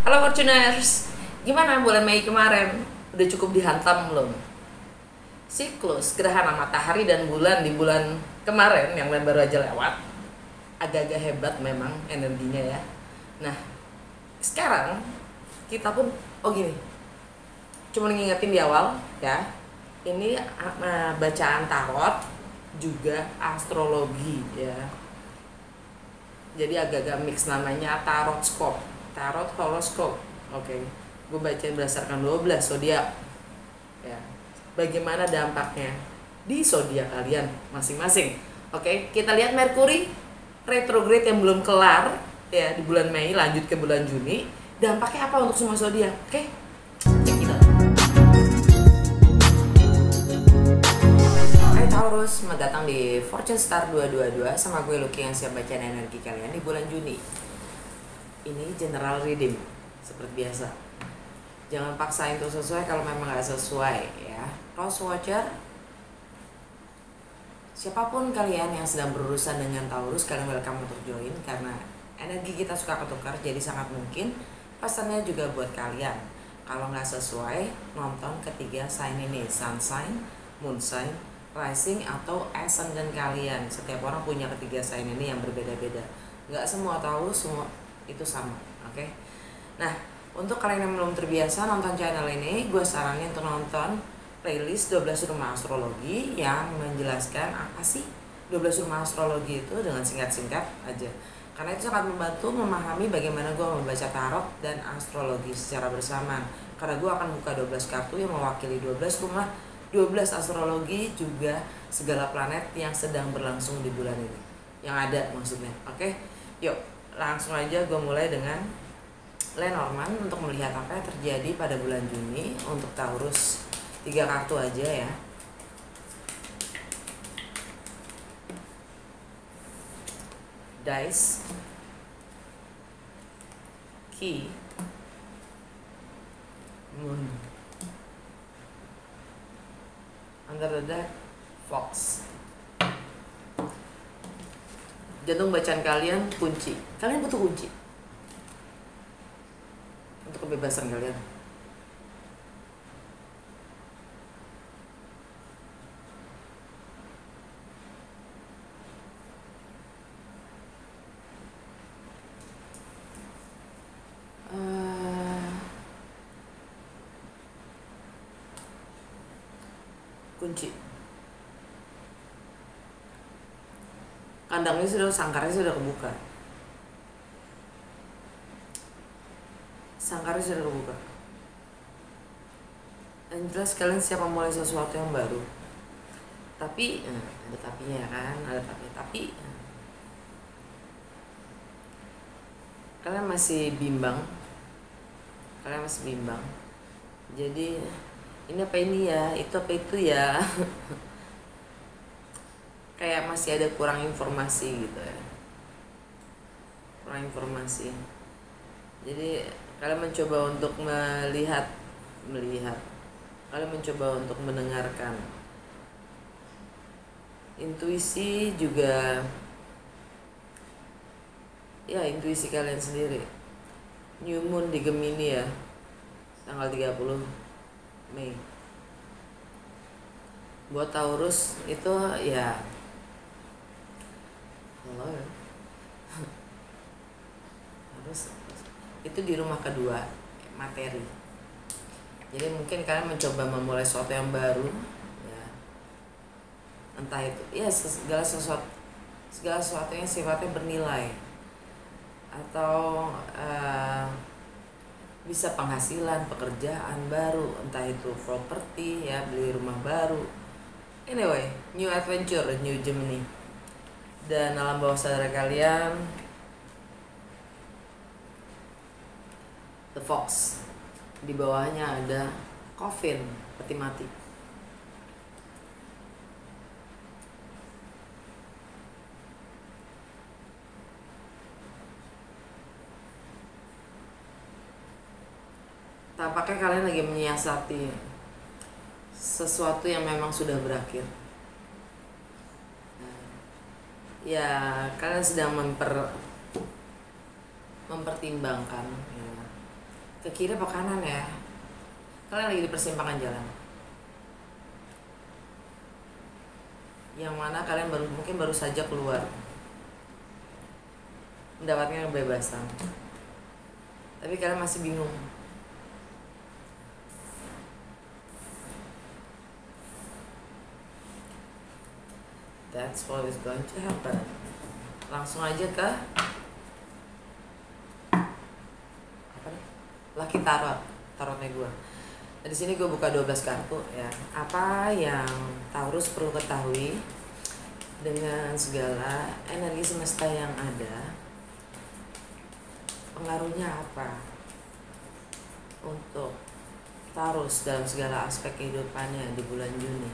Halo Fortuners, gimana bulan Mei kemarin? Udah cukup dihantam belum? Siklus gerhana matahari dan bulan di bulan kemarin yang baru aja lewat agak-agak hebat memang energinya ya. Nah, sekarang kita pun, oh gini, cuma ngingetin di awal ya. Ini bacaan tarot juga astrologi ya. Jadi agak-agak mix, namanya tarot scope, tarot horoskop. Oke, gue bacain berdasarkan 12 zodiak ya. Bagaimana dampaknya di zodiak kalian masing-masing. Oke, kita lihat Merkuri retrograde yang belum kelar ya di bulan Mei, lanjut ke bulan Juni. Dampaknya apa untuk semua zodiak? Oke, cek it out. Hai Taurus, selamat datang di Fortune Star 222 sama gue Lucky yang siap bacain energi kalian di bulan Juni. Ini general reading seperti biasa. Jangan paksain untuk sesuai kalau memang nggak sesuai ya. Cross watcher, siapapun kalian yang sedang berurusan dengan Taurus, kalian welcome untuk join karena energi kita suka ketukar, jadi sangat mungkin pesannya juga buat kalian. Kalau nggak sesuai, nonton ketiga sign ini, sun sign, moon sign, rising atau ascendant kalian. Setiap orang punya ketiga sign ini yang berbeda-beda. Nggak semua Taurus semua itu sama, oke? Nah, untuk kalian yang belum terbiasa nonton channel ini, gue saranin untuk nonton playlist 12 rumah astrologi yang menjelaskan apa sih 12 rumah astrologi itu dengan singkat-singkat aja. Karena itu sangat membantu memahami bagaimana gue membaca tarot dan astrologi secara bersamaan. Karena gue akan buka 12 kartu yang mewakili 12 rumah, 12 astrologi, juga segala planet yang sedang berlangsung di bulan ini. Yang ada maksudnya, oke? Yuk, langsung aja gue mulai dengan Lenormand untuk melihat apa yang terjadi pada bulan Juni untuk Taurus. 3 kartu aja ya. Dice, Key, Moon, Under the Deck, Fox. Jantung bacaan kalian kunci. Kalian butuh kunci untuk kebebasan kalian. Kunci. Kandangnya sudah, sangkarnya sudah kebuka. Sangkarnya sudah kebuka. Yang jelas kalian siap memulai sesuatu yang baru. Tapi ada tapinya ya kan, ada tapi kalian masih bimbang. Jadi ini apa ini ya, itu apa itu ya. Kayak masih ada kurang informasi gitu ya. Kurang informasi. Jadi kalian mencoba untuk melihat. Kalian mencoba untuk mendengarkan. Intuisi juga, ya intuisi kalian sendiri. New Moon di Gemini ya, tanggal 30 Mei. Buat Taurus itu ya, halo ya. Taurus itu di rumah kedua, materi. Jadi mungkin kalian mencoba memulai sesuatu yang baru ya. Entah itu ya segala sesuatu yang sifatnya bernilai atau bisa penghasilan, pekerjaan baru, entah itu properti ya, beli rumah baru. Anyway, new adventure, new Gemini. Dan alam bawah sadar kalian, The Fox. Di bawahnya ada coffin, peti mati. Tampaknya kalian lagi menyiasati sesuatu yang memang sudah berakhir. Ya, kalian sedang mempertimbangkan ya, Ke kiri apa kanan ya? Kalian lagi di persimpangan jalan. Yang mana kalian mungkin baru saja keluar, mendapatkan kebebasan. Tapi kalian masih bingung. That's what is going to happen. Langsung aja ke apa nih? Lucky tarotnya gue. Di sini gue buka 12 kartu ya. Apa yang Taurus perlu ketahui dengan segala energi semesta yang ada? Pengaruhnya apa untuk Taurus dalam segala aspek kehidupannya di bulan Juni?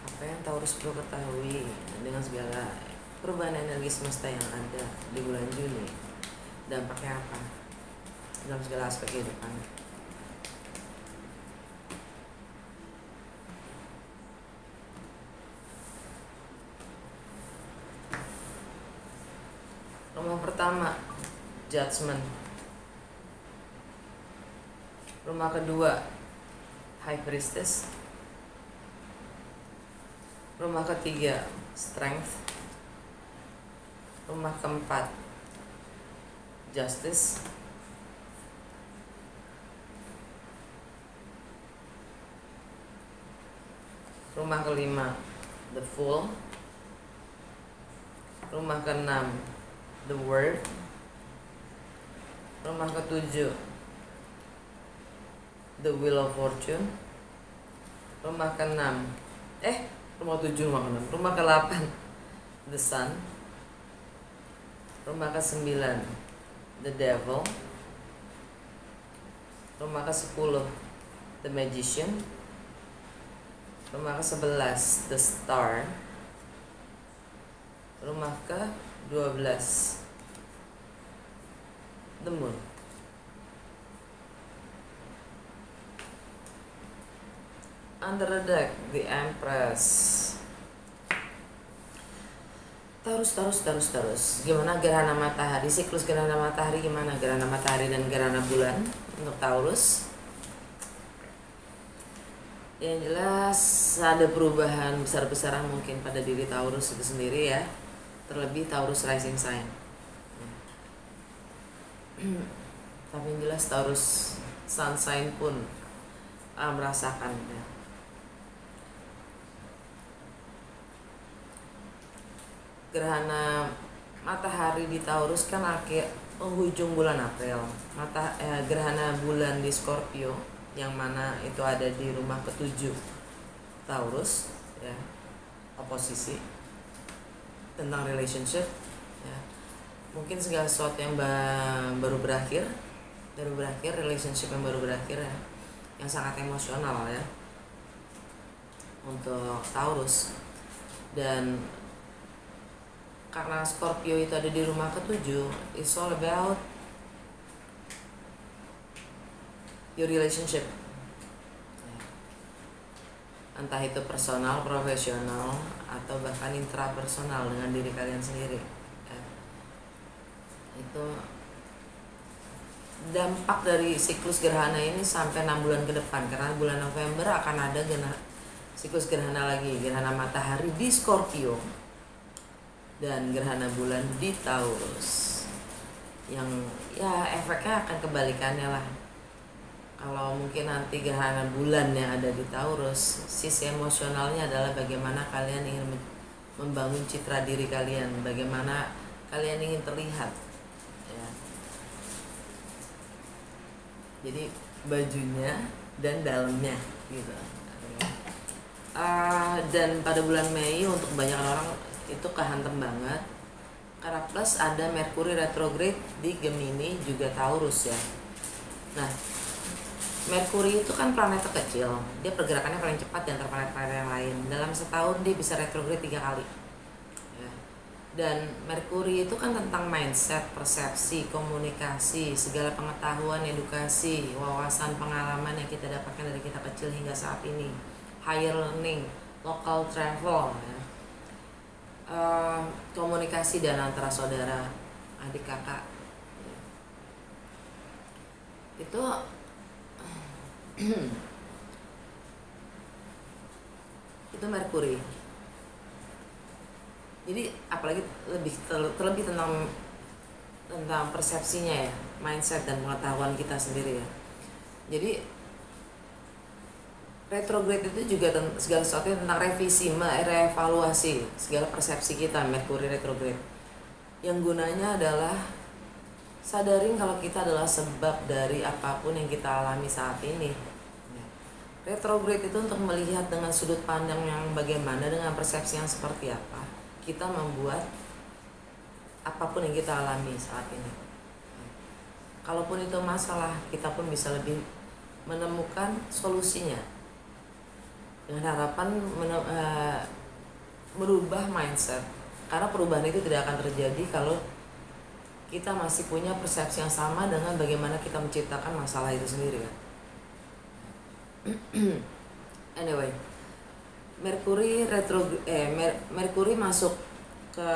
Apa yang Taurus perlu ketahui dengan segala perubahan energi semesta yang ada di bulan Juni? Dampaknya apa dalam segala aspek kehidupan? Rumah pertama, Judgment. Rumah kedua, High Priestess. Rumah ketiga, Strength. Rumah keempat, Justice. Rumah kelima, The Fool. Rumah keenam, The Word. Rumah ketujuh, The Wheel of Fortune. Rumah keenam, rumah ketujuh, rumah ke-8, The Sun. Rumah ke-9, The Devil. Rumah ke-10, The Magician. Rumah ke-11, The Star. Rumah ke-12, The Moon. Under the deck, The Empress. Terus. Gimana gerhana matahari? Siklus gerhana matahari gimana? Gerhana matahari dan gerhana bulan untuk Taurus. Yang jelas ada perubahan besar-besaran mungkin pada diri Taurus itu sendiri ya. Terlebih Taurus rising sign. Tapi yang jelas Taurus sun sign pun merasakan ya. Gerhana matahari di Taurus kan akhir penghujung bulan April. Gerhana bulan di Scorpio yang mana itu ada di rumah ke-7 Taurus ya. Oposisi tentang relationship ya. Mungkin segala sesuatu yang baru berakhir, relationship yang baru berakhir ya, yang sangat emosional ya untuk Taurus. Dan karena Scorpio itu ada di rumah ke-7, it's all about your relationship, entah itu personal, profesional, atau bahkan intrapersonal dengan diri kalian sendiri ya. Itu dampak dari siklus gerhana ini sampai 6 bulan ke depan, karena bulan November akan ada siklus gerhana lagi, gerhana matahari di Scorpio dan gerhana bulan di Taurus, yang ya efeknya akan kebalikannya lah. Kalau mungkin nanti gerhana bulan yang ada di Taurus, sisi emosionalnya adalah bagaimana kalian ingin membangun citra diri kalian, bagaimana kalian ingin terlihat ya. Jadi bajunya dan dalamnya gitu. Dan pada bulan Mei untuk banyak orang itu kehantem banget, karena plus ada Merkuri retrograde di Gemini juga Taurus ya. Nah, Merkuri itu kan planet kecil, dia pergerakannya paling cepat di antara planet-planet yang lain. Dalam setahun dia bisa retrograde 3 kali ya. Dan Merkuri itu kan tentang mindset, persepsi, komunikasi, segala pengetahuan, edukasi, wawasan, pengalaman yang kita dapatkan dari kita kecil hingga saat ini, higher learning, local travel ya. komunikasi dan antara saudara, adik kakak. Itu itu Merkuri. Jadi apalagi terlebih tentang persepsinya ya, mindset dan pengetahuan kita sendiri ya. Jadi retrograde itu juga segala sesuatu tentang revisi, merevaluasi segala persepsi kita. Merkuri retrograde yang gunanya adalah sadarin kalau kita adalah sebab dari apapun yang kita alami saat ini. Retrograde itu untuk melihat dengan sudut pandang yang bagaimana, dengan persepsi yang seperti apa kita membuat apapun yang kita alami saat ini. Kalaupun itu masalah, kita pun bisa lebih menemukan solusinya dengan harapan merubah mindset. Karena perubahan itu tidak akan terjadi kalau kita masih punya persepsi yang sama dengan bagaimana kita menciptakan masalah itu sendiri kan. Anyway, Merkuri masuk ke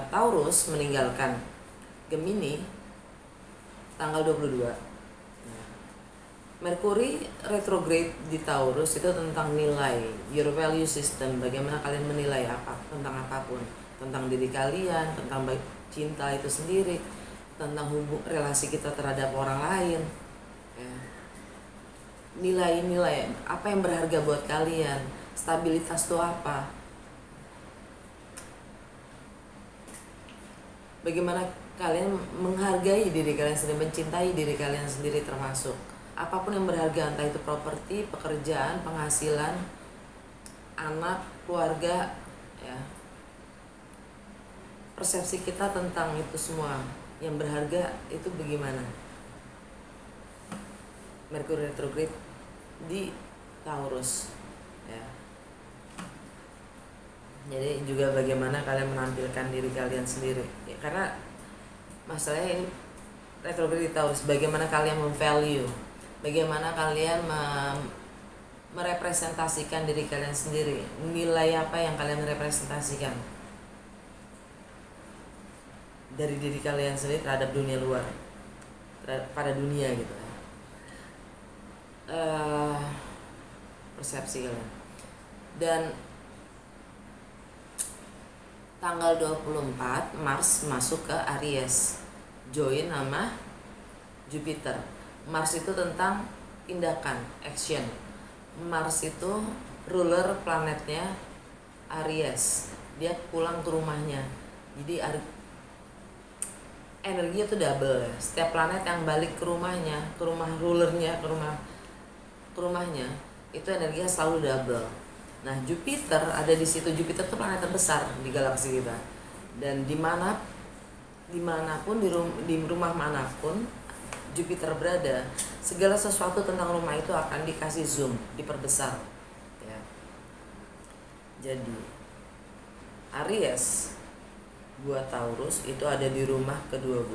Taurus, meninggalkan Gemini tanggal 22. Merkuri retrograde di Taurus itu tentang nilai, your value system, bagaimana kalian menilai tentang apapun, tentang diri kalian, tentang cinta itu sendiri, tentang relasi kita terhadap orang lain ya. Nilai-nilai apa yang berharga buat kalian, stabilitas itu apa, bagaimana kalian menghargai diri kalian sendiri, mencintai diri kalian sendiri, termasuk apapun yang berharga, entah itu properti, pekerjaan, penghasilan, anak, keluarga ya. Persepsi kita tentang itu semua yang berharga itu bagaimana. Merkuri retrograde di Taurus ya. Jadi juga bagaimana kalian menampilkan diri kalian sendiri ya, karena masalahnya ini retrograde di Taurus, bagaimana kalian memvalue, bagaimana kalian merepresentasikan diri kalian sendiri, nilai apa yang kalian representasikan dari diri kalian sendiri terhadap dunia luar, pada dunia gitu ya. Persepsi kalian. Dan tanggal 24 Mars masuk ke Aries, join sama Jupiter. Mars itu tentang tindakan, action. Mars itu ruler planetnya Aries, dia pulang ke rumahnya. Jadi energinya tuh double ya. Setiap planet yang balik ke rumahnya, ke rumah rulernya, ke rumahnya, itu energinya selalu double. Nah, Jupiter ada di situ. Jupiter tuh planet terbesar di galaksi kita. Dan dimanapun di rumah manapun Jupiter berada, segala sesuatu tentang rumah itu akan dikasih zoom, diperbesar ya. Jadi Aries buat Taurus itu ada di rumah ke-12.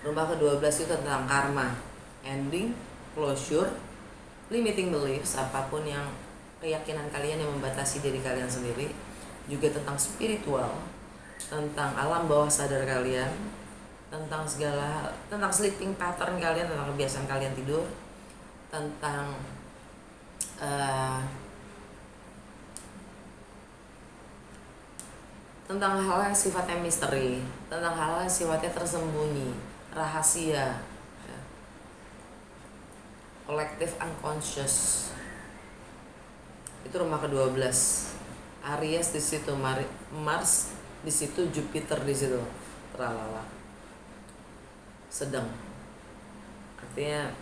Rumah ke-12 itu tentang karma, ending, closure, limiting beliefs, apapun yang keyakinan kalian yang membatasi diri kalian sendiri. Juga tentang spiritual, tentang alam bawah sadar kalian, tentang sleeping pattern kalian, tentang kebiasaan kalian tidur, tentang hal yang sifatnya misteri, tentang hal yang sifatnya tersembunyi, rahasia ya. Collective unconscious itu rumah ke-12. Aries di situ, Mars di situ, Jupiter di situ, teralala sedang, artinya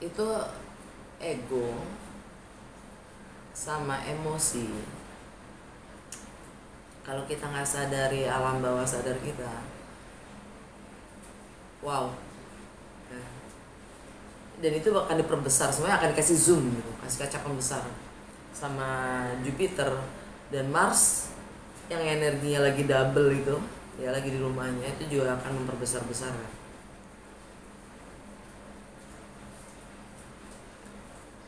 itu ego sama emosi. Kalau kita nggak sadari alam bawah sadar kita, wow, dan itu akan diperbesar, semuanya akan dikasih zoom gitu, kasih kaca pembesar. Sama Jupiter dan Mars yang energinya lagi double itu ya, lagi di rumahnya, itu juga akan memperbesar-besar.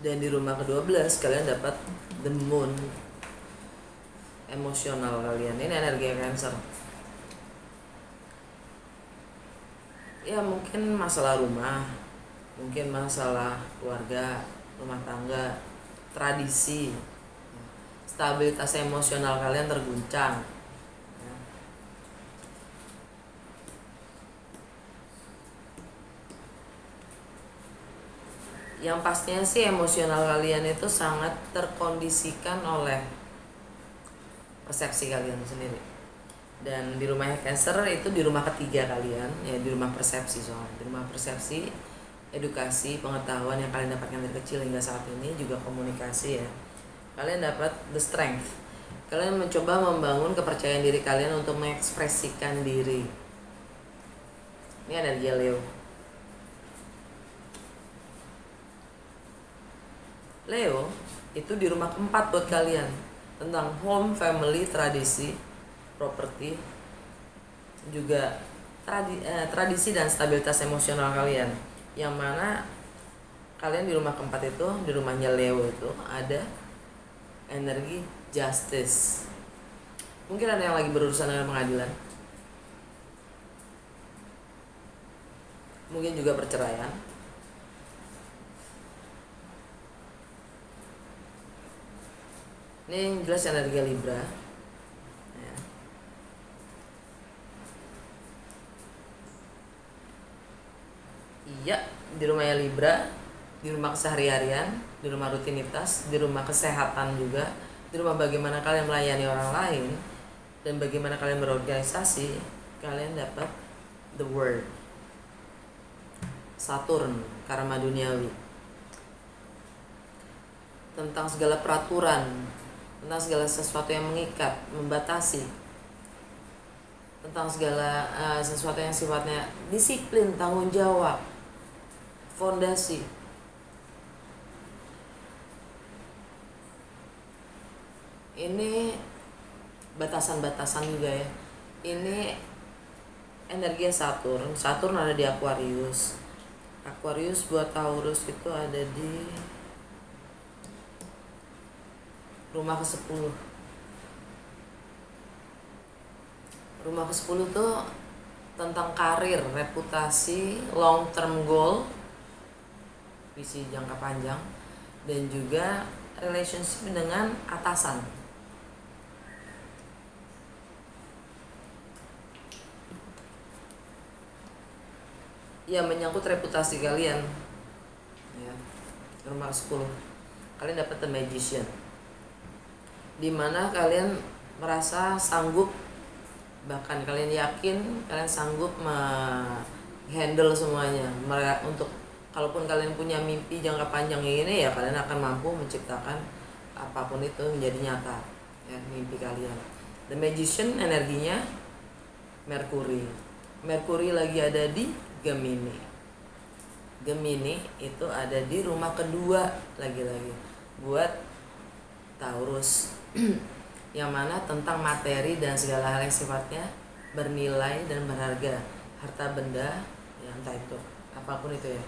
Dan di rumah ke-12 kalian dapat the moon, emosional kalian. Ini energi Cancer. Ya mungkin masalah rumah, mungkin masalah keluarga, rumah tangga, tradisi, stabilitas emosional kalian terguncang. Yang pastinya sih emosional kalian itu sangat terkondisikan oleh persepsi kalian sendiri. Dan di rumah Cancer itu di rumah ketiga kalian, ya di rumah persepsi soalnya. Di rumah persepsi, edukasi, pengetahuan yang kalian dapatkan dari kecil hingga saat ini, juga komunikasi ya. Kalian dapat the strength. Kalian mencoba membangun kepercayaan diri kalian untuk mengekspresikan diri. Ini energi Leo. Leo itu di rumah keempat buat kalian, tentang home, family, tradisi, properti, juga tradisi dan stabilitas emosional kalian. Yang mana kalian di rumah keempat itu, di rumahnya Leo itu ada energi justice. Mungkin ada yang lagi berurusan dengan pengadilan, mungkin juga perceraian. Ini yang jelas energi Libra ya. Iya, di rumahnya Libra, di rumah keseharian, di rumah rutinitas, di rumah kesehatan juga, di rumah bagaimana kalian melayani orang lain, dan bagaimana kalian berorganisasi. Kalian dapat the word Saturn, karma duniawi, tentang segala peraturan, tentang segala sesuatu yang mengikat, membatasi, tentang segala sesuatu yang sifatnya disiplin, tanggung jawab, fondasi. Ini batasan-batasan juga ya. Ini energi Saturn. Saturn ada di Aquarius. Aquarius buat Taurus itu ada di rumah ke-10. Rumah ke-10 tuh tentang karir, reputasi, long term goal, visi jangka panjang, dan juga relationship dengan atasan. Ya, menyangkut reputasi kalian. Ya, rumah ke-10. Kalian dapat the magician, dimana kalian merasa sanggup, bahkan kalian yakin kalian sanggup menghandle semuanya. Untuk kalaupun kalian punya mimpi jangka panjang ini, ya kalian akan mampu menciptakan apapun itu menjadi nyata ya, mimpi kalian. The magician energinya Merkuri. Merkuri lagi ada di Gemini. Gemini itu ada di rumah kedua lagi-lagi buat Taurus. Yang mana tentang materi dan segala hal yang sifatnya bernilai dan berharga, harta benda, ya entah itu apapun itu ya.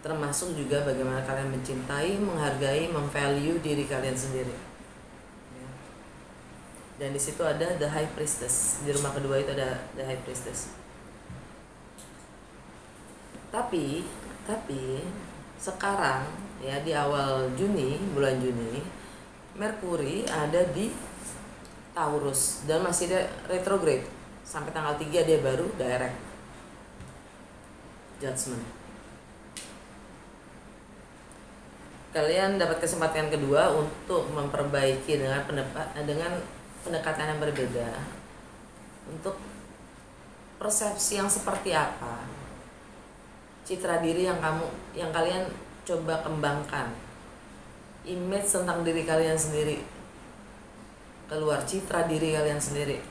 Termasuk juga bagaimana kalian mencintai, menghargai, memvalue diri kalian sendiri. Ya. Dan di situ ada the High Priestess. Di rumah kedua itu ada the High Priestess. Tapi sekarang ya di awal Juni, bulan Juni, Merkuri ada di Taurus dan masih ada retrograde sampai tanggal 3 dia baru direct judgment. Kalian dapat kesempatan kedua untuk memperbaiki dengan pendekatan yang berbeda, untuk persepsi yang seperti apa, citra diri yang kalian coba kembangkan, image tentang diri kalian sendiri keluar, citra diri kalian sendiri.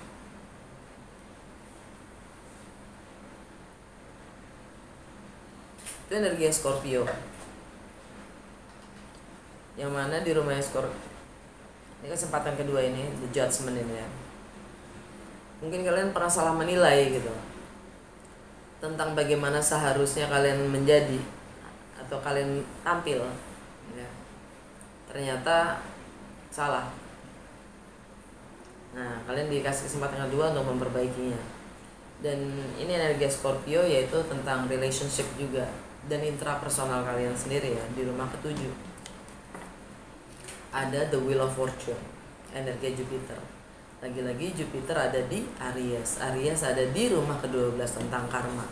Itu energi Scorpio, yang mana di rumah Scorpio ini kesempatan kedua ini, the judgment ini ya. Mungkin kalian pernah salah menilai gitu tentang bagaimana seharusnya kalian menjadi atau kalian tampil ya, ternyata salah. Nah, kalian dikasih kesempatan kedua untuk memperbaikinya. Dan ini energi Scorpio, yaitu tentang relationship juga dan intrapersonal kalian sendiri ya. Di rumah ketujuh ada the Wheel of Fortune, energi Jupiter. Lagi-lagi Jupiter ada di Aries. Aries ada di rumah ke-12 tentang karma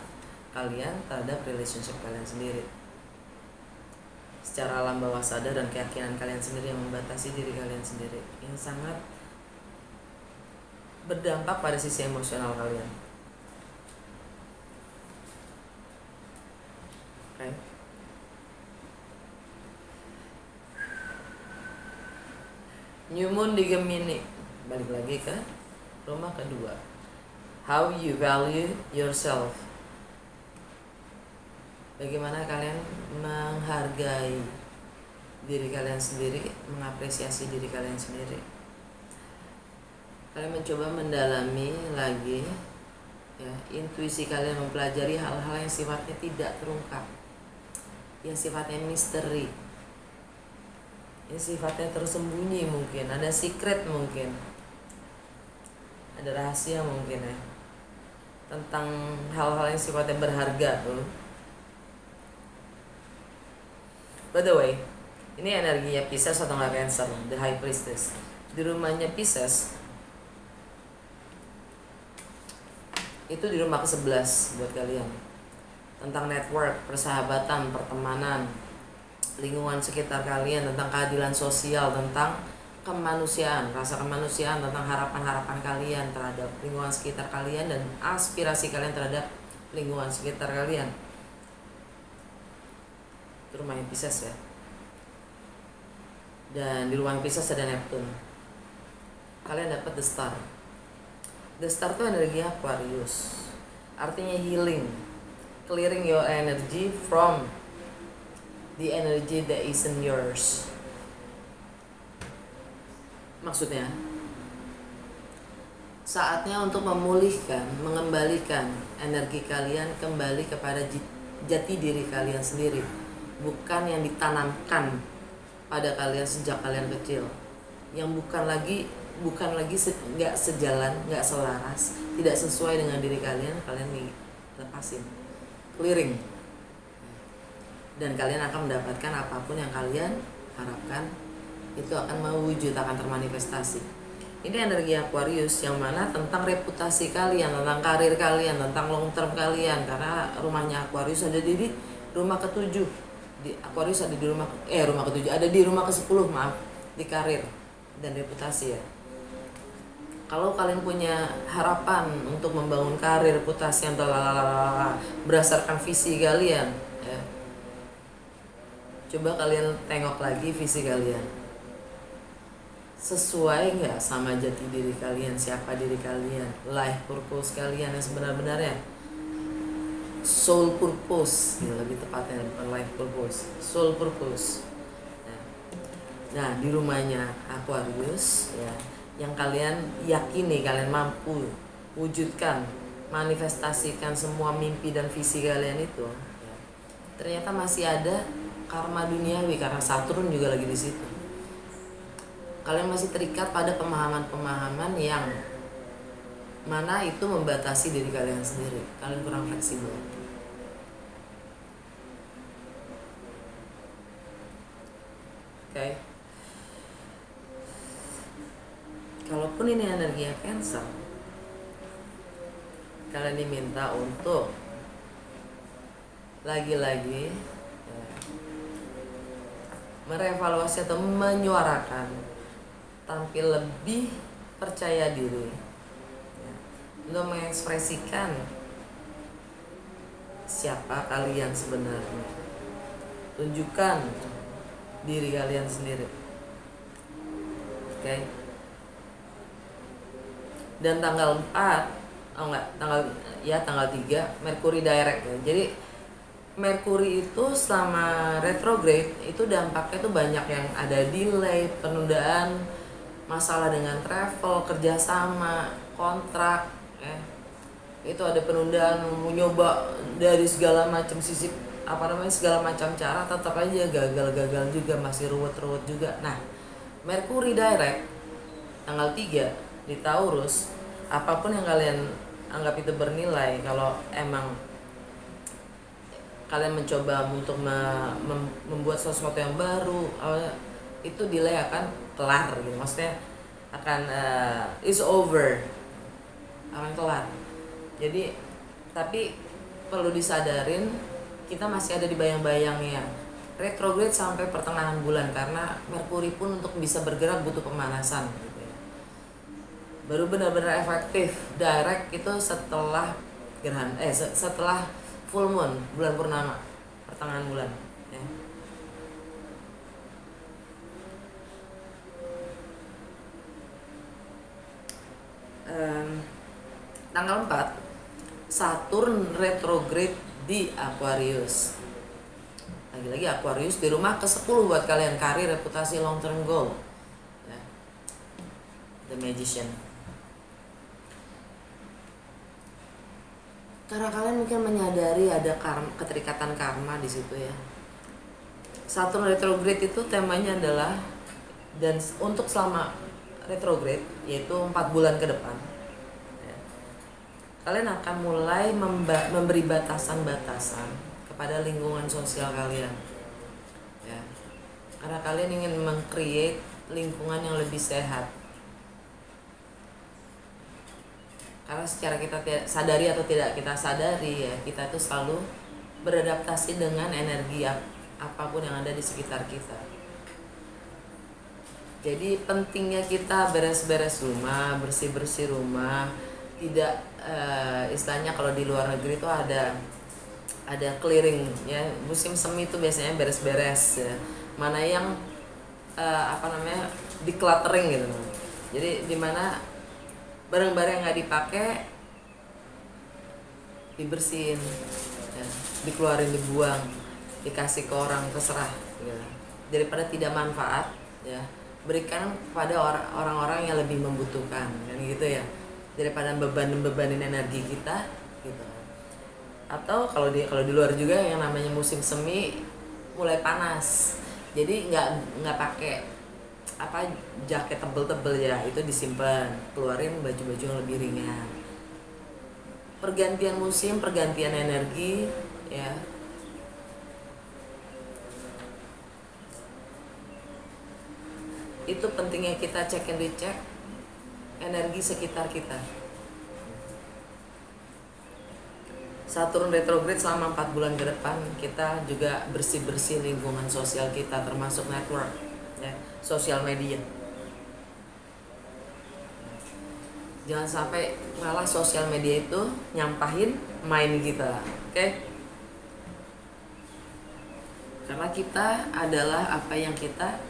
kalian terhadap relationship kalian sendiri. Secara alam bawah sadar dan keyakinan kalian sendiri yang membatasi diri kalian sendiri, yang sangat berdampak pada sisi emosional kalian. Okay. New Moon di Gemini, balik lagi ke rumah kedua. How you value yourself. Bagaimana kalian menghargai diri kalian sendiri, mengapresiasi diri kalian sendiri. Kalian mencoba mendalami lagi ya, intuisi kalian, mempelajari hal-hal yang sifatnya tidak terungkap, yang sifatnya misteri, yang sifatnya tersembunyi, mungkin ada secret, mungkin ada rahasia mungkin ya, tentang hal-hal yang sifatnya berharga tuh. By the way, ini energinya Pisces atau nggak Cancer, the High Priestess. Di rumahnya Pisces itu di rumah ke-11 buat kalian, tentang network, persahabatan, pertemanan, lingkungan sekitar kalian, tentang keadilan sosial, tentang kemanusiaan, rasa kemanusiaan, tentang harapan-harapan kalian terhadap lingkungan sekitar kalian dan aspirasi kalian terhadap lingkungan sekitar kalian. Itu rumahnya Pisces ya. Dan di rumah Pisces ada Neptune. Kalian dapat the Star. The Star itu energi Aquarius, artinya healing, clearing your energy from the energy that isn't yours. Maksudnya, saatnya untuk memulihkan, mengembalikan energi kalian kembali kepada jati diri kalian sendiri, bukan yang ditanamkan pada kalian sejak kalian kecil, yang bukan lagi nggak sejalan, nggak selaras, tidak sesuai dengan diri kalian lepasin, clearing, dan kalian akan mendapatkan apapun yang kalian harapkan. Itu akan mewujud, akan termanifestasi. Ini energi Aquarius yang mana tentang reputasi kalian, tentang karir kalian, tentang long term kalian, karena rumahnya Aquarius ada di rumah ke-7. Di Aquarius ada di rumah ke-7, ada di rumah ke-10, maaf, di karir dan reputasi ya. Kalau kalian punya harapan untuk membangun karir, reputasi yang berdasarkan visi kalian ya, coba kalian tengok lagi visi kalian, sesuai nggak sama jati diri kalian, siapa diri kalian, life purpose kalian yang sebenar-benarnya, soul purpose ya, lebih tepatnya, bukan life purpose, soul purpose. Nah, di rumahnya Aquarius ya, yang kalian yakini kalian mampu wujudkan, manifestasikan semua mimpi dan visi kalian itu ya, ternyata masih ada karma duniawi karena Saturn juga lagi di situ. Kalian masih terikat pada pemahaman-pemahaman yang mana itu membatasi diri kalian sendiri. Kalian kurang fleksibel. Oke. Kalaupun ini energi Cancer, kalian diminta untuk lagi-lagi ya, merevaluasi atau menyuarakan, tampil lebih percaya diri ya, untuk mengekspresikan siapa kalian sebenarnya, tunjukkan diri kalian sendiri. Oke. Dan tanggal 4 tanggal 3 Merkuri direct ya. Jadi Merkuri itu selama retrograde itu dampaknya tuh banyak yang ada delay, penundaan, masalah dengan travel, kerjasama, kontrak ya. Itu ada penundaan, mau nyoba dari segala macam sisi apa namanya segala macam cara tetap aja gagal juga, masih ruwet juga. Nah, Merkuri direct tanggal 3 di Taurus, apapun yang kalian anggap itu bernilai, kalau emang kalian mencoba untuk membuat sesuatu yang baru, itu delay akan kelar gitu, maksudnya akan is over, akan kelar. Jadi tapi perlu disadarin kita masih ada di bayang-bayangnya retrograde sampai pertengahan bulan, karena Merkuri pun untuk bisa bergerak butuh pemanasan gitu ya. Baru benar-benar efektif direct itu setelah setelah full moon, bulan purnama, pertengahan bulan ya. Tanggal 4 Saturn retrograde di Aquarius. Lagi-lagi Aquarius di rumah ke-10 buat kalian, karir, reputasi, long term goal ya. The Magician. Karena kalian mungkin menyadari ada keterikatan karma di situ ya. Saturn retrograde itu temanya adalah, dan untuk selama retrograde yaitu 4 bulan ke depan, kalian akan mulai memberi batasan-batasan kepada lingkungan sosial kalian ya, karena kalian ingin meng-create lingkungan yang lebih sehat. Karena secara kita sadari atau tidak kita sadari ya, kita itu selalu beradaptasi dengan energi apapun yang ada di sekitar kita. Jadi pentingnya kita beres-beres rumah, bersih-bersih rumah. Tidak istilahnya kalau di luar negeri itu ada clearing ya, musim semi itu biasanya beres-beres ya. Mana yang decluttering gitu. Jadi dimana barang-barang yang nggak dipakai dibersihin ya, dikeluarin, dibuang, dikasih ke orang, terserah ya. Daripada tidak manfaat ya, berikan kepada orang-orang yang lebih membutuhkan kan gitu ya, daripada bebanin energi kita gitu. Atau kalau di luar juga yang namanya musim semi mulai panas, jadi nggak pakai jaket tebel-tebel ya, itu disimpan, keluarin baju-baju yang lebih ringan. Pergantian musim, pergantian energi ya. Itu pentingnya kita cek and recheck energi sekitar kita. Saturn retrograde selama 4 bulan ke depan, kita juga bersih-bersih lingkungan sosial kita, termasuk network ya, sosial media. Jangan sampai malah sosial media itu nyampahin main kita, oke? Karena kita adalah apa yang kita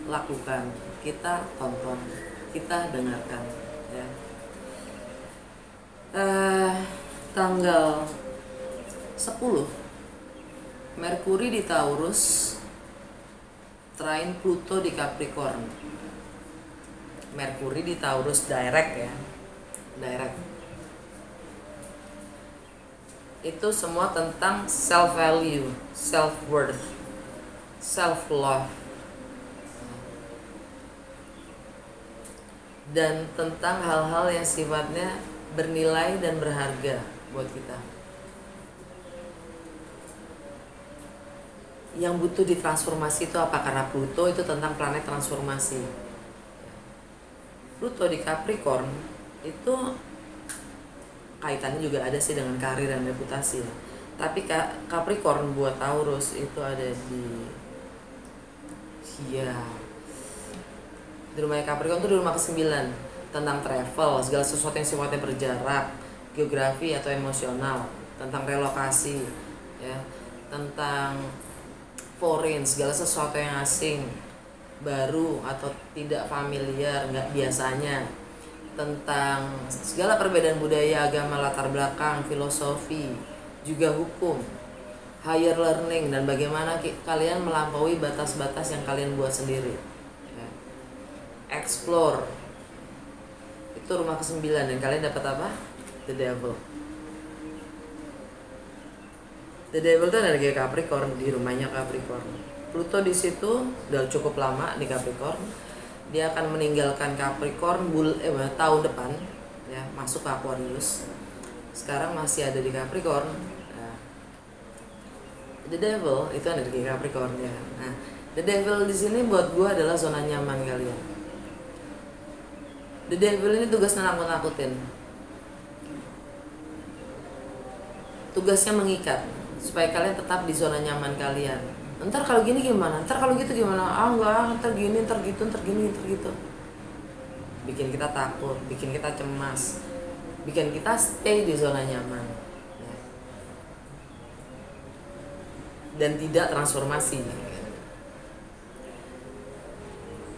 lakukan, kita tonton, kita dengarkan ya. Tanggal 10 Merkuri di Taurus trine Pluto di Capricorn. Merkuri di Taurus direct ya, direct. Itu semua tentang self value, self worth, self love, dan tentang hal-hal yang sifatnya bernilai dan berharga buat kita, yang butuh ditransformasi. Itu apa? Karena Pluto itu tentang planet transformasi. Pluto di Capricorn itu kaitannya juga ada sih dengan karir dan reputasi, tapi Capricorn buat Taurus itu ada di rumah Capricorn itu di rumah ke-9, tentang travel, segala sesuatu yang sifatnya berjarak, geografi atau emosional, tentang relokasi ya, tentang foreign, segala sesuatu yang asing, baru atau tidak familiar, nggak biasanya, tentang segala perbedaan budaya, agama, latar belakang, filosofi, juga hukum, higher learning, dan bagaimana kalian melampaui batas-batas yang kalian buat sendiri ya. Explore, itu rumah ke-9, dan kalian dapat apa? The Devil. The Devil tuh energi Capricorn di rumahnya Capricorn. Pluto di situ udah cukup lama di Capricorn. Dia akan meninggalkan Capricorn tahun depan ya, masuk ke Aquarius. Sekarang masih ada di Capricorn. Nah, The Devil itu energi Capricorn ya. Nah, The Devil di sini buat gua adalah zona nyaman kalian. The Devil ini tugasnya nakut-nakutin. Tugasnya mengikat supaya kalian tetap di zona nyaman kalian. Ntar kalau gini gimana? Ntar kalau gitu gimana? Ah enggak, ntar gini, ntar gitu, ntar gini, ntar gitu. Bikin kita takut, bikin kita cemas, bikin kita stay di zona nyaman ya. Dan tidak transformasi.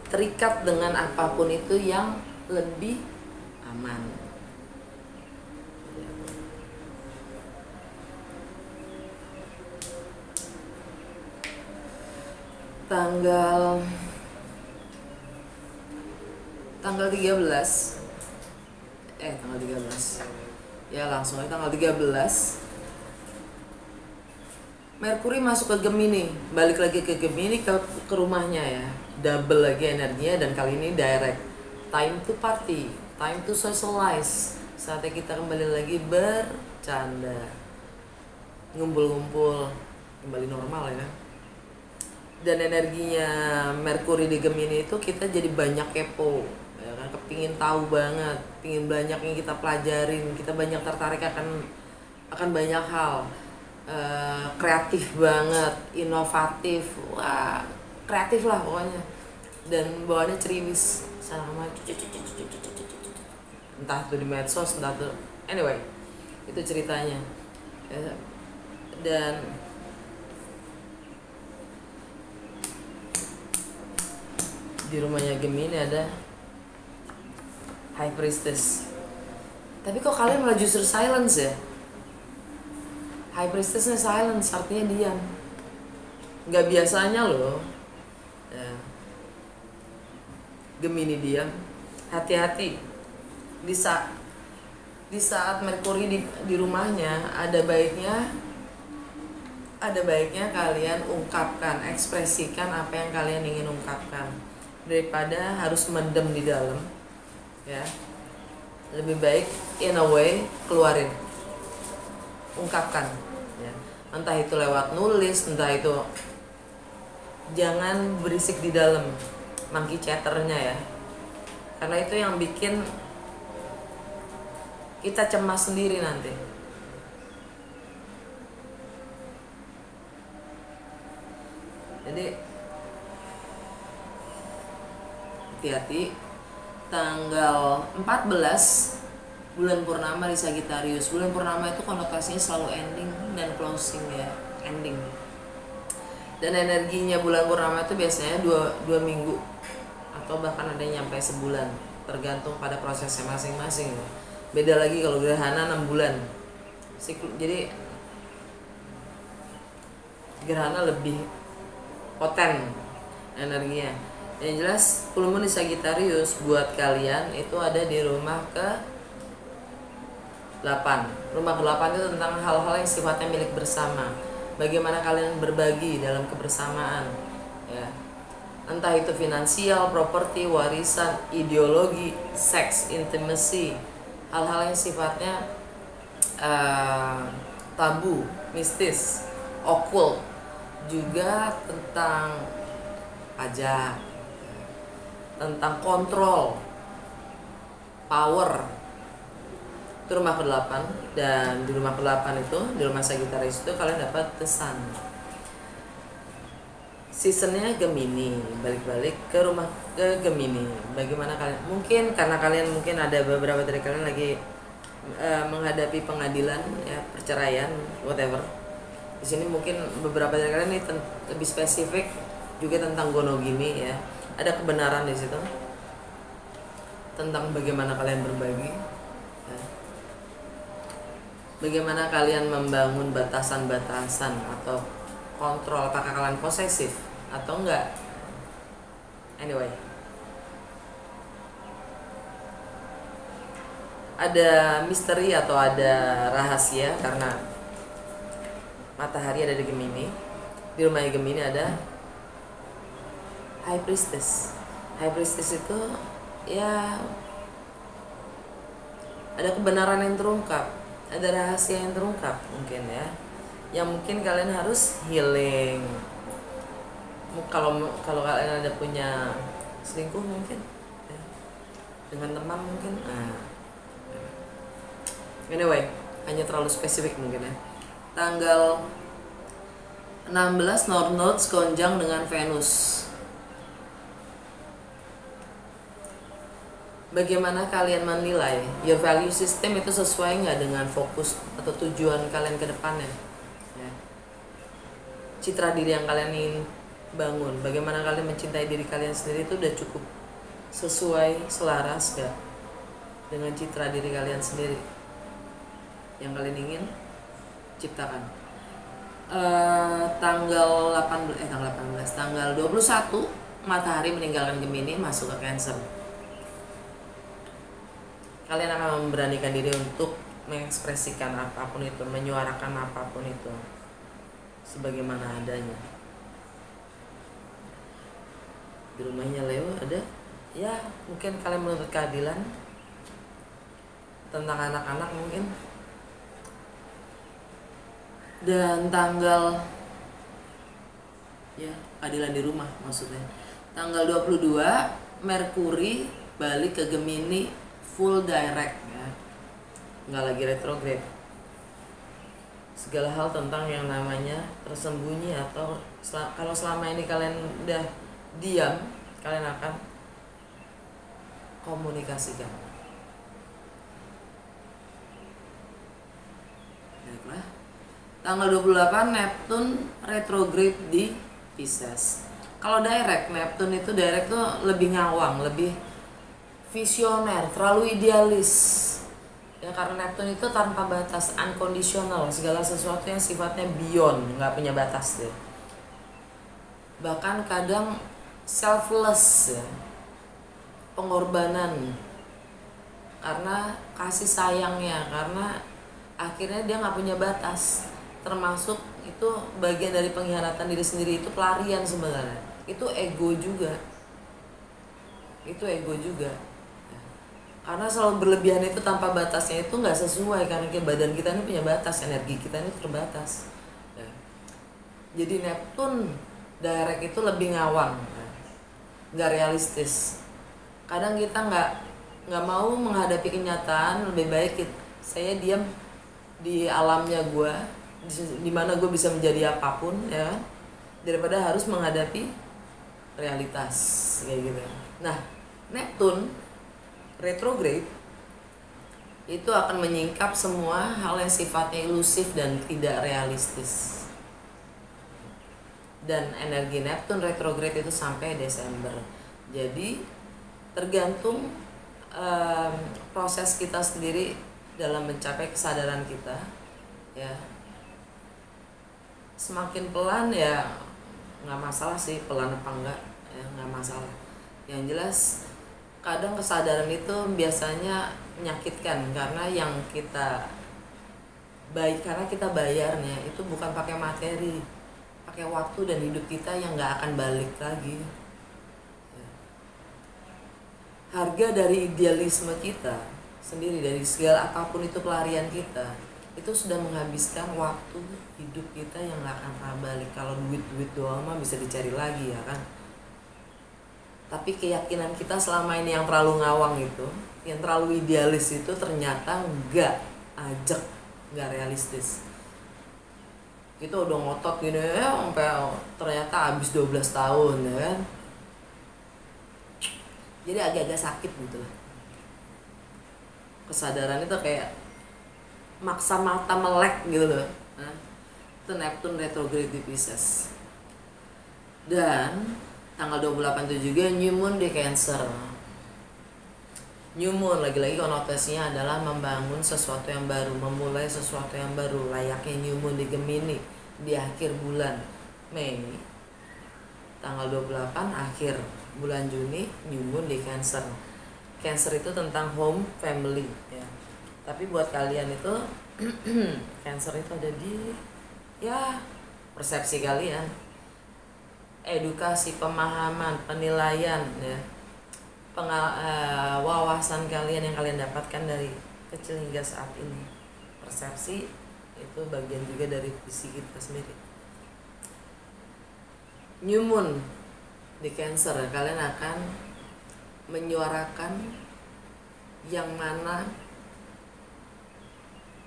Terikat dengan apapun itu yang lebih aman. Tanggal 13 ya, langsung aja tanggal 13 Merkuri masuk ke Gemini, balik lagi ke Gemini, ke rumahnya ya, double lagi energinya, dan kali ini direct. Time to party, time to socialize, saatnya kita kembali lagi bercanda, ngumpul-ngumpul, kembali normal ya. Dan energinya Merkuri di Gemini itu kita jadi banyak kepo ya kan, kepingin tahu banget, pingin banyak yang kita pelajarin, kita banyak tertarik akan banyak hal, kreatif banget, inovatif, wah kreatif lah pokoknya, dan bawaannya ceriwis sama entah itu di medsos, entah itu anyway itu ceritanya ya. Dan di rumahnya Gemini ada High Priestess. Tapi kok kalian malah justru silence ya? High Priestessnya silence, artinya diam. Gak biasanya loh ya. Gemini diam. Hati-hati. Di saat Merkuri di rumahnya, ada baiknya kalian ungkapkan, ekspresikan apa yang kalian ingin ungkapkan, daripada harus mendem di dalam ya. Lebih baik in a way keluarin, ungkapkan ya. Entah itu lewat nulis, entah itu, jangan berisik di dalam monkey chatternya ya, karena itu yang bikin kita cemas sendiri nanti. Jadi hati-hati. Tanggal 14 bulan purnama di Sagittarius. Bulan purnama itu konotasinya selalu ending dan closing ya, ending. Dan energinya bulan purnama itu biasanya 2 minggu atau bahkan ada yang nyampe sebulan, tergantung pada prosesnya masing-masing. Beda lagi kalau gerhana 6 bulan. Jadi gerhana lebih poten energinya. Yang jelas full moon di Sagittarius buat kalian itu ada di rumah ke-8. Rumah ke-8 itu tentang hal-hal yang sifatnya milik bersama. Bagaimana kalian berbagi dalam kebersamaan ya. Entah itu finansial, properti, warisan, ideologi, seks, intimacy, hal-hal yang sifatnya tabu, mistis, occult, juga tentang pajak, tentang kontrol, power. Itu rumah ke-8. Dan di rumah ke-8 itu, di rumah Sagittarius itu kalian dapat The Sun. Seasonnya Gemini, balik-balik ke rumah ke Gemini. Bagaimana kalian, mungkin karena kalian mungkin ada beberapa dari kalian lagi menghadapi pengadilan ya, perceraian, whatever. Di sini mungkin beberapa dari kalian ini lebih spesifik juga tentang gonogini ya. Ada kebenaran di situ tentang bagaimana kalian berbagi ya. Bagaimana kalian membangun batasan-batasan atau kontrol, apakah kalian posesif atau enggak. Anyway, ada misteri atau ada rahasia, karena matahari ada di Gemini. Di rumah Gemini ada High Priestess. High Priestess itu ya ada kebenaran yang terungkap, ada rahasia yang terungkap mungkin ya, yang mungkin kalian harus healing. Kalau kalian ada punya selingkuh mungkin ya, dengan teman mungkin. Anyway, hanya terlalu spesifik mungkin ya. Tanggal 16 North Node konjang dengan Venus. Bagaimana kalian menilai your value system itu sesuai nggak dengan fokus atau tujuan kalian ke depannya ya. Citra diri yang kalian ingin bangun, bagaimana kalian mencintai diri kalian sendiri itu udah cukup sesuai, selaras gak dengan citra diri kalian sendiri yang kalian ingin ciptakan. Tanggal 21 matahari meninggalkan Gemini masuk ke Cancer. Kalian akan memberanikan diri untuk mengekspresikan apapun itu, menyuarakan apapun itu sebagaimana adanya. Di rumahnya Leo ada ya, mungkin kalian menuntut keadilan tentang anak-anak mungkin. Dan tanggal ya, keadilan di rumah maksudnya. Tanggal 22 Merkuri balik ke Gemini full direct ya, nggak lagi retrograde. Segala hal tentang yang namanya tersembunyi atau kalau selama ini kalian udah diam, kalian akan komunikasikan. Baiklah. Tanggal 28 Neptune retrograde di Pisces. Kalau direct, Neptune itu direct tuh lebih ngawang, lebih visioner, terlalu idealis ya, karena Neptune itu tanpa batas, unconditional, segala sesuatu yang sifatnya beyond, nggak punya batas deh. Bahkan kadang selfless ya, pengorbanan karena kasih sayangnya, karena akhirnya dia nggak punya batas, termasuk itu bagian dari pengkhianatan diri sendiri, itu pelarian sebenarnya, itu ego juga, karena selalu berlebihan itu tanpa batasnya itu nggak sesuai, karena badan kita ini punya batas, energi kita ini terbatas ya. Jadi Neptune direct itu lebih ngawang ya, nggak realistis. Kadang kita nggak mau menghadapi kenyataan, lebih baik saya diam di alamnya gue, di mana gue bisa menjadi apapun ya, daripada harus menghadapi realitas kayak gitu. Nah, Neptune retrograde itu akan menyingkap semua hal yang sifatnya ilusif dan tidak realistis. Dan energi Neptune retrograde itu sampai Desember. Jadi tergantung proses kita sendiri dalam mencapai kesadaran kita ya. Semakin pelan ya nggak masalah sih, pelan apa enggak ya nggak masalah. Yang jelas kadang kesadaran itu biasanya menyakitkan, karena yang kita karena kita bayarnya itu bukan pakai materi, pakai waktu dan hidup kita yang nggak akan balik lagi. Harga dari idealisme kita sendiri, dari segala apapun itu pelarian kita, itu sudah menghabiskan waktu hidup kita yang nggak akan pernah balik. Kalau duit doang mah bisa dicari lagi ya kan. Tapi keyakinan kita selama ini yang terlalu ngawang itu, yang terlalu idealis itu ternyata nggak ajak, nggak realistis. Itu udah ngotot gini ya, sampai ternyata habis 12 tahun ya kan. Jadi agak-agak sakit gitu lah. Kesadaran itu kayak maksa mata melek gitu loh. Nah, itu Neptune retrograde di Pisces. Dan tanggal 28 itu juga New Moon di Cancer. New Moon lagi-lagi konotasinya adalah membangun sesuatu yang baru, memulai sesuatu yang baru, layaknya New Moon di Gemini di akhir bulan Mei. Tanggal 28 akhir bulan Juni New Moon di Cancer. Cancer itu tentang home, family ya. Tapi buat kalian itu Cancer itu ada di ya persepsi kalian, edukasi, pemahaman, penilaian, ya, wawasan kalian yang kalian dapatkan dari kecil hingga saat ini. Persepsi itu bagian juga dari visi kita sendiri. New Moon di Cancer, kalian akan menyuarakan yang mana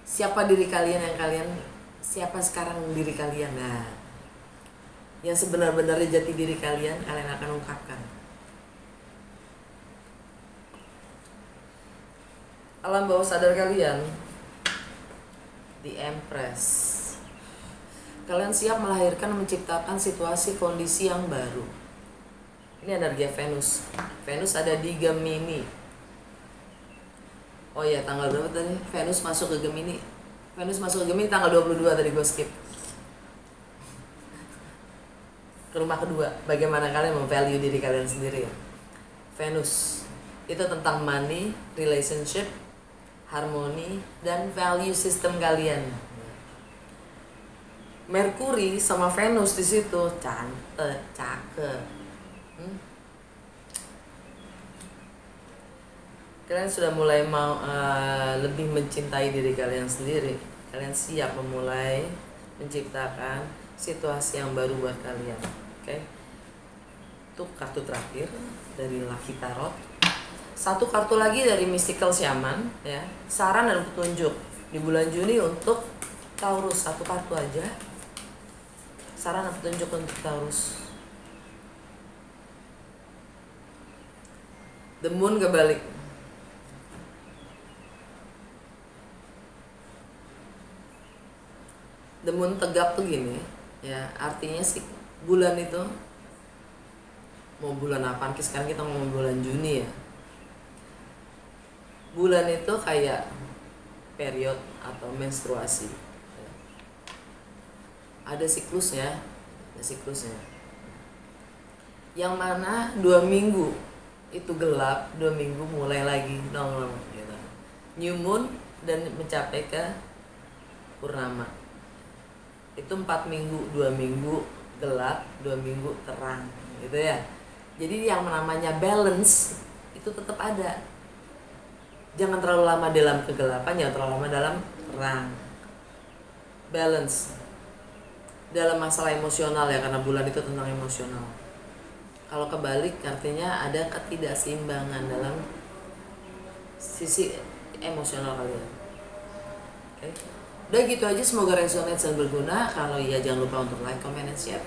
siapa diri kalian, siapa sekarang diri kalian. Nah, yang sebenar-benarnya jati diri kalian akan ungkapkan. Alam bawah sadar kalian di Empress, kalian siap melahirkan, menciptakan situasi kondisi yang baru. Ini energi Venus. Venus ada di Gemini. Oh ya, tanggal berapa tadi? Venus masuk ke Gemini. Venus masuk ke Gemini tanggal 22 tadi, gue skip. Ke rumah kedua, bagaimana kalian memvalue diri kalian sendiri ya. Venus itu tentang money, relationship, harmoni, dan value system kalian. Merkuri sama Venus di situ cantik, cakep. Kalian sudah mulai mau lebih mencintai diri kalian sendiri. Kalian siap memulai menciptakan situasi yang baru buat kalian. Oke. Itu kartu terakhir dari Lucky Tarot. Satu kartu lagi dari Mystical Shaman, ya. Saran dan petunjuk di bulan Juni untuk Taurus, satu kartu aja. Saran dan petunjuk untuk Taurus. The Moon kebalik. The Moon tegap tuh gini, ya, artinya sih bulan itu mau bulan apaan, sekarang kita mau bulan Juni ya. Bulan itu kayak period atau menstruasi. Ada siklusnya, Yang mana 2 minggu itu gelap, 2 minggu mulai lagi nongol gitu. New Moon dan mencapai ke purnama. Itu 4 minggu, 2 minggu gelap, 2 minggu terang gitu ya. Jadi yang namanya balance itu tetap ada. Jangan terlalu lama dalam kegelapan, jangan terlalu lama dalam terang. Balance dalam masalah emosional ya, karena bulan itu tentang emosional. Kalau kebalik artinya ada ketidakseimbangan dalam sisi emosional kalian. Oke. Udah gitu aja, semoga resonate dan berguna. Kalau iya jangan lupa untuk like, comment, and share.